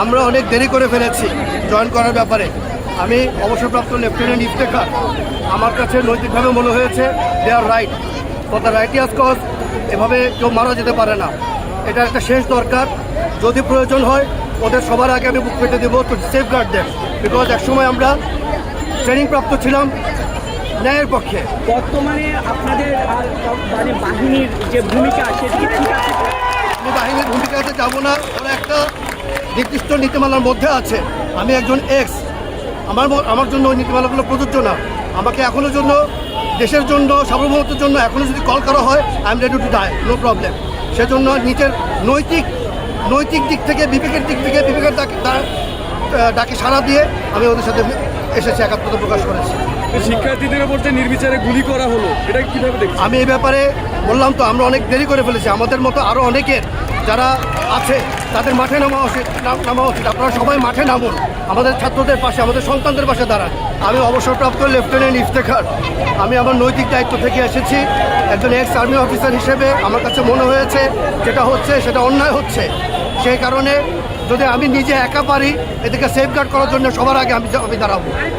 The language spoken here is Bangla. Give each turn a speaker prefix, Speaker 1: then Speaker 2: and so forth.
Speaker 1: আমরা অনেক দেরি করে ফেলেছি জয়েন করার ব্যাপারে। আমি অবসরপ্রাপ্ত লেফটেন্যান্ট ইফতেখার, আমার কাছে নৈতিকভাবে মনে হয়েছে they are right for the righteous cause. এভাবে কেউ মারা যেতে পারে না, এটা একটা শেষ দরকার। যদি প্রয়োজন হয় ওদের সবার আগে আমি বুক পেতে দেবো টু সেফগার্ড দেম, বিকজ একসময় আমরা ট্রেনিং প্রাপ্ত ছিলাম ন্যায়ের পক্ষে।
Speaker 2: বর্তমানে আপনাদের মানে বাহিনীর যে ভূমিকা সেটি ঠিক আছে?
Speaker 1: আমি বাহিনীর ভূমিকাতে যাব না, ওরা একটা নির্দিষ্ট নীতিমালার মধ্যে আছে। আমি একজন এক্স, আমার জন্য ওই নীতিমালাগুলো প্রযোজ্য না। আমাকে এখনোর জন্য, দেশের জন্য, সার্বভৌমত্বের জন্য এখনও যদি কল করা হয়, I am ready to die, no problem. সেজন্য নিজের নৈতিক দিক থেকে, বিবেকের দিক থেকে, বিবেকের ডাকে সাড়া দিয়ে আমি ওদের সাথে এসেছি, একাত্মতা প্রকাশ করেছি।
Speaker 3: শিক্ষার্থীদের উপর যে নির্বিচারে গুলি করা হলো, এটা কিভাবে দেখছেন?
Speaker 1: আমি এই ব্যাপারে বললাম তো, আমরা অনেক দেরি করে ফেলেছি। আমাদের মতো আরও অনেকের যারা আছে তাদের মাঠে নামা উচিত। আপনারা সবাই মাঠে নামুন, আমাদের ছাত্রদের পাশে, আমাদের সন্তানদের পাশে দাঁড়ান। আমি অবসরপ্রাপ্ত লেফটেন্যান্ট ইফতেখার, আমি আমার নৈতিক দায়িত্ব থেকে এসেছি। একজন এক্স আর্মি অফিসার হিসেবে আমার কাছে মনে হয়েছে যেটা হচ্ছে সেটা অন্যায় হচ্ছে। সেই কারণে যদি আমি নিজে একা পারি এদেরকে সেফগার্ড করার জন্য সবার আগে আমি দাঁড়াবো।